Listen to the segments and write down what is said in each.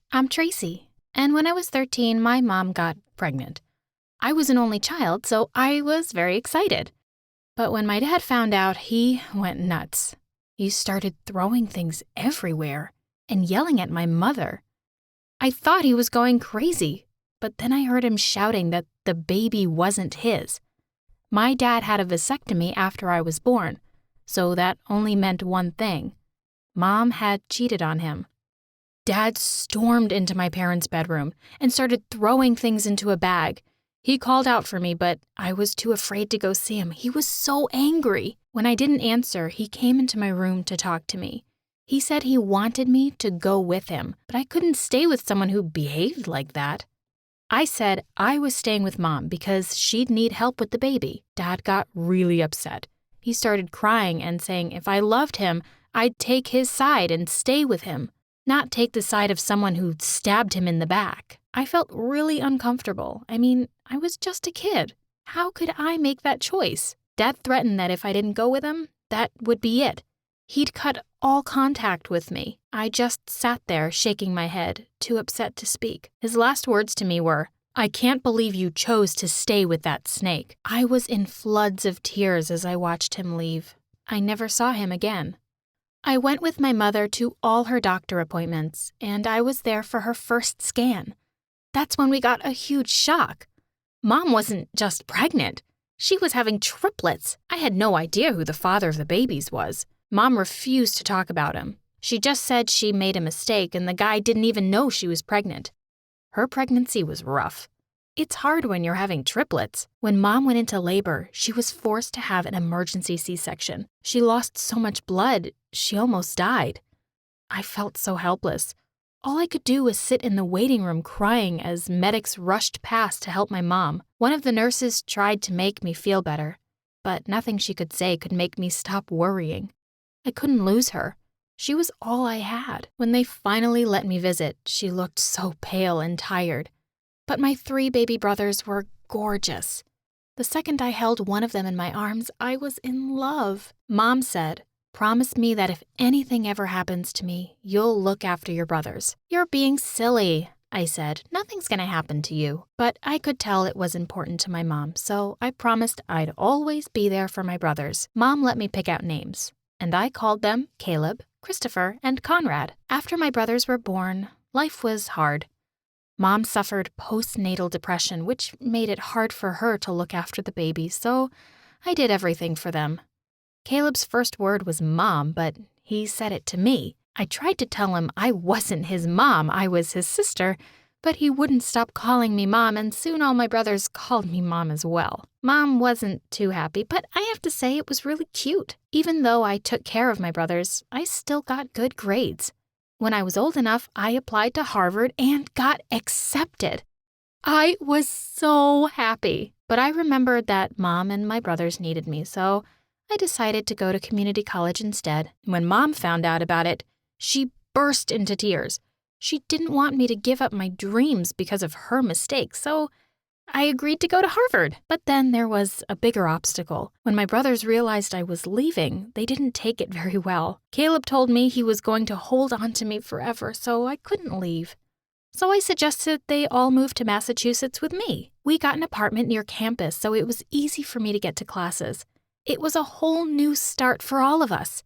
I'm Tracy, and when I was 13, my mom got pregnant. I was an only child, so I was very excited. But when my dad found out, he went nuts. He started throwing things everywhere and yelling at my mother. I thought he was going crazy, but then I heard him shouting that the baby wasn't his. My dad had a vasectomy after I was born, so that only meant one thing. Mom had cheated on him. Dad stormed into my parents' bedroom and started throwing things into a bag. He called out for me, but I was too afraid to go see him. He was so angry. When I didn't answer, he came into my room to talk to me. He said he wanted me to go with him, but I couldn't stay with someone who behaved like that. I said I was staying with Mom because she'd need help with the baby. Dad got really upset. He started crying and saying if I loved him, I'd take his side and stay with him, not take the side of someone who stabbed him in the back. I felt really uncomfortable. I was just a kid. How could I make that choice? Dad threatened that if I didn't go with him, that would be it. He'd cut all contact with me. I just sat there shaking my head, too upset to speak. His last words to me were, "I can't believe you chose to stay with that snake." I was in floods of tears as I watched him leave. I never saw him again. I went with my mother to all her doctor appointments, and I was there for her first scan. That's when we got a huge shock. Mom wasn't just pregnant. She was having triplets. I had no idea who the father of the babies was. Mom refused to talk about him. She just said she made a mistake and the guy didn't even know she was pregnant. Her pregnancy was rough. It's hard when you're having triplets. When Mom went into labor, she was forced to have an emergency C-section. She lost so much blood, she almost died. I felt so helpless. All I could do was sit in the waiting room crying as medics rushed past to help my mom. One of the nurses tried to make me feel better, but nothing she could say could make me stop worrying. I couldn't lose her. She was all I had. When they finally let me visit, she looked so pale and tired. But my 3 baby brothers were gorgeous. The second I held one of them in my arms, I was in love. Mom said, "Promise me that if anything ever happens to me, you'll look after your brothers." "You're being silly," I said. "Nothing's gonna happen to you." But I could tell it was important to my mom, so I promised I'd always be there for my brothers. Mom let me pick out names, and I called them Caleb, Christopher, and Conrad. After my brothers were born, life was hard. Mom suffered postnatal depression, which made it hard for her to look after the baby, so I did everything for them. Caleb's first word was Mom, but he said it to me. I tried to tell him I wasn't his mom, I was his sister, but he wouldn't stop calling me Mom, and soon all my brothers called me Mom as well. Mom wasn't too happy, but I have to say it was really cute. Even though I took care of my brothers, I still got good grades. When I was old enough, I applied to Harvard and got accepted. I was so happy. But I remembered that Mom and my brothers needed me, so I decided to go to community college instead. When Mom found out about it, she burst into tears. She didn't want me to give up my dreams because of her mistake, so I agreed to go to Harvard. But then there was a bigger obstacle. When my brothers realized I was leaving, they didn't take it very well. Caleb told me he was going to hold on to me forever, so I couldn't leave. So I suggested they all move to Massachusetts with me. We got an apartment near campus, so it was easy for me to get to classes. It was a whole new start for all of us.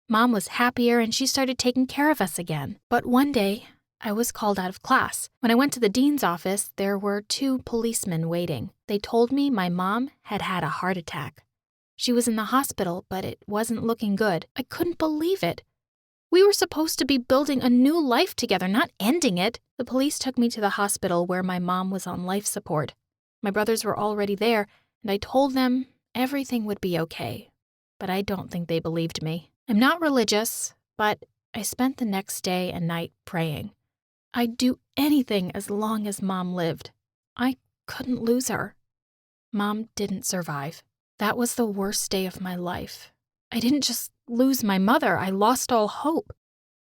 Mom was happier and she started taking care of us again. But one day, I was called out of class. When I went to the dean's office, there were 2 policemen waiting. They told me my mom had had a heart attack. She was in the hospital, but it wasn't looking good. I couldn't believe it. We were supposed to be building a new life together, not ending it. The police took me to the hospital where my mom was on life support. My brothers were already there, and I told them everything would be okay. But I don't think they believed me. I'm not religious, but I spent the next day and night praying. I'd do anything as long as Mom lived. I couldn't lose her. Mom didn't survive. That was the worst day of my life. I didn't just lose my mother, I lost all hope.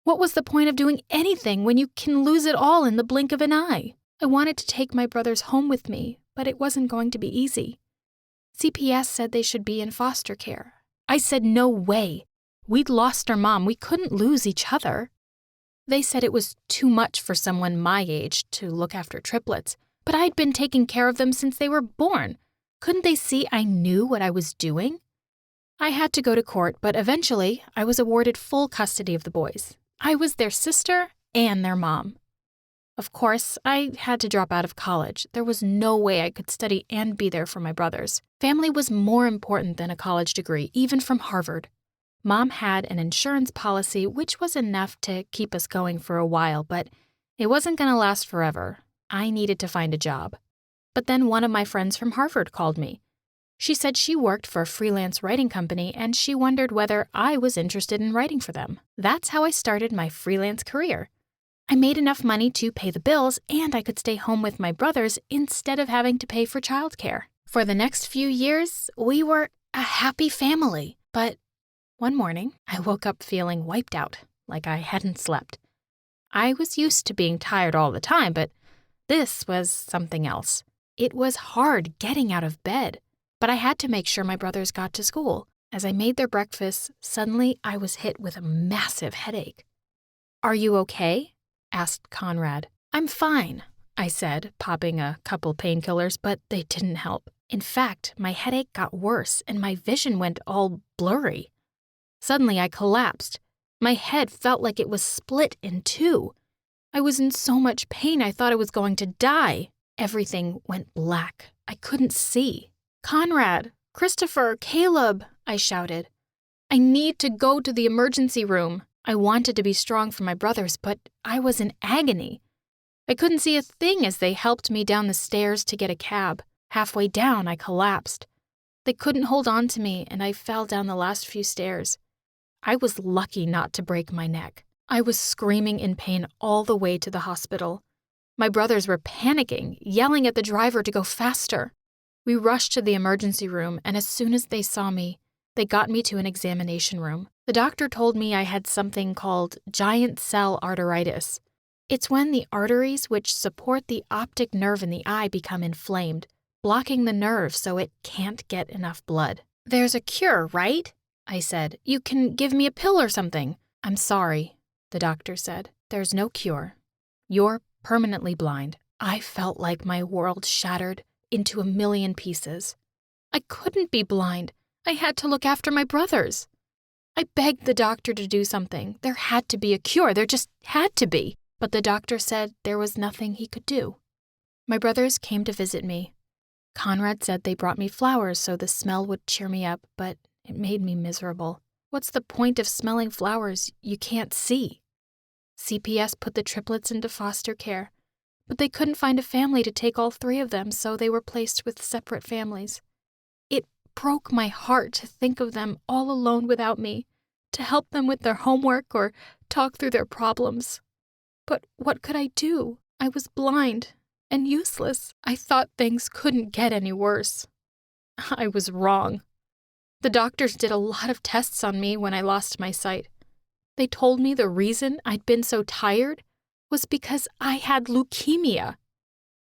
What was the point of doing anything when you can lose it all in the blink of an eye? I wanted to take my brothers home with me, but it wasn't going to be easy. CPS said they should be in foster care. I said no way. We'd lost our mom. We couldn't lose each other. They said it was too much for someone my age to look after triplets, but I'd been taking care of them since they were born. Couldn't they see I knew what I was doing? I had to go to court, but eventually I was awarded full custody of the boys. I was their sister and their mom. Of course, I had to drop out of college. There was no way I could study and be there for my brothers. Family was more important than a college degree, even from Harvard. Mom had an insurance policy which was enough to keep us going for a while, but it wasn't going to last forever. I needed to find a job. But then one of my friends from Harvard called me. She said she worked for a freelance writing company and she wondered whether I was interested in writing for them. That's how I started my freelance career. I made enough money to pay the bills and I could stay home with my brothers instead of having to pay for childcare. For the next few years, we were a happy family. But one morning, I woke up feeling wiped out, like I hadn't slept. I was used to being tired all the time, but this was something else. It was hard getting out of bed, but I had to make sure my brothers got to school. As I made their breakfast, suddenly I was hit with a massive headache. "Are you okay?" asked Conrad. "I'm fine," I said, popping a couple painkillers, but they didn't help. In fact, my headache got worse and my vision went all blurry. Suddenly I collapsed. My head felt like it was split in two. I was in so much pain I thought I was going to die. Everything went black. I couldn't see. "Conrad, Christopher, Caleb," I shouted. "I need to go to the emergency room." I wanted to be strong for my brothers, but I was in agony. I couldn't see a thing as they helped me down the stairs to get a cab. Halfway down, I collapsed. They couldn't hold on to me, and I fell down the last few stairs. I was lucky not to break my neck. I was screaming in pain all the way to the hospital. My brothers were panicking, yelling at the driver to go faster. We rushed to the emergency room, and as soon as they saw me, they got me to an examination room. The doctor told me I had something called giant cell arteritis. It's when the arteries which support the optic nerve in the eye become inflamed, blocking the nerve so it can't get enough blood. "There's a cure, right?" I said. "You can give me a pill or something." "I'm sorry," the doctor said. "There's no cure. You're permanently blind." I felt like my world shattered into a million pieces. I couldn't be blind. I had to look after my brothers. I begged the doctor to do something. There had to be a cure. There just had to be. But the doctor said there was nothing he could do. My brothers came to visit me. Conrad said they brought me flowers so the smell would cheer me up, but it made me miserable. What's the point of smelling flowers you can't see? CPS put the triplets into foster care, but they couldn't find a family to take all three of them, so they were placed with separate families. It broke my heart to think of them all alone without me, to help them with their homework or talk through their problems. But what could I do? I was blind and useless. I thought things couldn't get any worse. I was wrong. The doctors did a lot of tests on me when I lost my sight. They told me the reason I'd been so tired was because I had leukemia.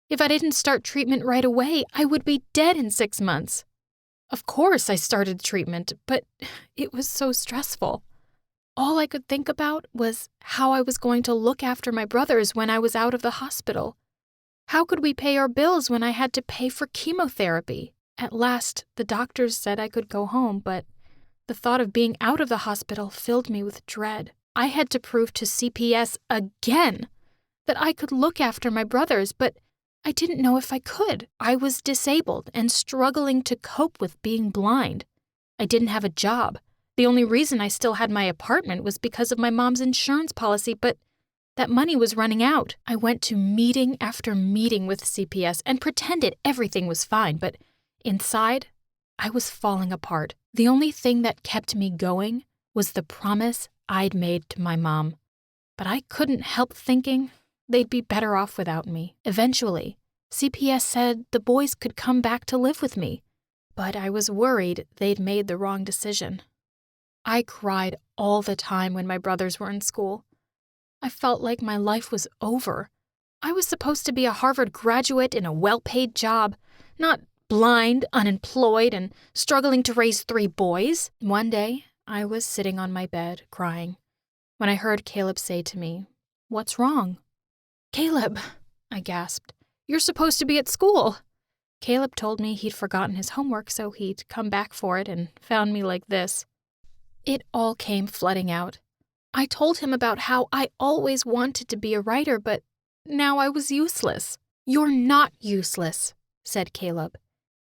If I didn't start treatment right away, I would be dead in 6 months. Of course I started treatment, but it was so stressful. All I could think about was how I was going to look after my brothers when I was out of the hospital. How could we pay our bills when I had to pay for chemotherapy? At last, the doctors said I could go home, but the thought of being out of the hospital filled me with dread. I had to prove to CPS again that I could look after my brothers, but I didn't know if I could. I was disabled and struggling to cope with being blind. I didn't have a job. The only reason I still had my apartment was because of my mom's insurance policy, but that money was running out. I went to meeting after meeting with CPS and pretended everything was fine, but inside, I was falling apart. The only thing that kept me going was the promise I'd made to my mom. But I couldn't help thinking they'd be better off without me. Eventually, CPS said the boys could come back to live with me, but I was worried they'd made the wrong decision. I cried all the time when my brothers were in school. I felt like my life was over. I was supposed to be a Harvard graduate in a well-paid job, not blind, unemployed, and struggling to raise 3 boys. One day, I was sitting on my bed, crying, when I heard Caleb say to me, "What's wrong?" "Caleb," I gasped. "You're supposed to be at school." Caleb told me he'd forgotten his homework, so he'd come back for it and found me like this. It all came flooding out. I told him about how I always wanted to be a writer, but now I was useless. "You're not useless," said Caleb.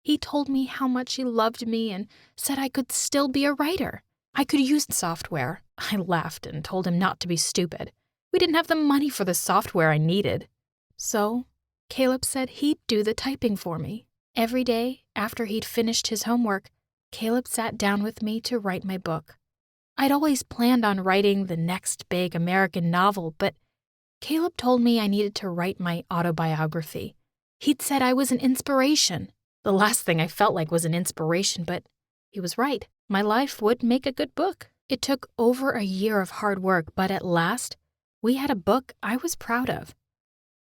He told me how much he loved me and said I could still be a writer. I could use software. I laughed and told him not to be stupid. We didn't have the money for the software I needed. So, Caleb said he'd do the typing for me. Every day, after he'd finished his homework, Caleb sat down with me to write my book. I'd always planned on writing the next big American novel, but Caleb told me I needed to write my autobiography. He'd said I was an inspiration. The last thing I felt like was an inspiration, but he was right. My life would make a good book. It took over a year of hard work, but at last, we had a book I was proud of.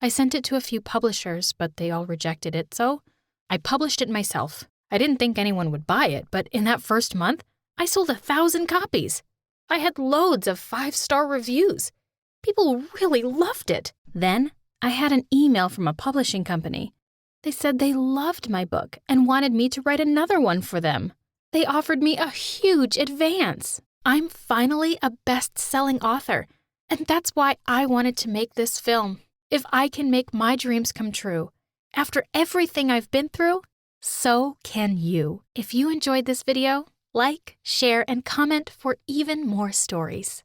I sent it to a few publishers, but they all rejected it, so I published it myself. I didn't think anyone would buy it, but in that first month, I sold 1,000 copies. I had loads of 5-star reviews. People really loved it. Then, I had an email from a publishing company. They said they loved my book and wanted me to write another one for them. They offered me a huge advance. I'm finally a best-selling author, and that's why I wanted to make this film. If I can make my dreams come true, after everything I've been through, so can you. If you enjoyed this video, like, share, and comment for even more stories.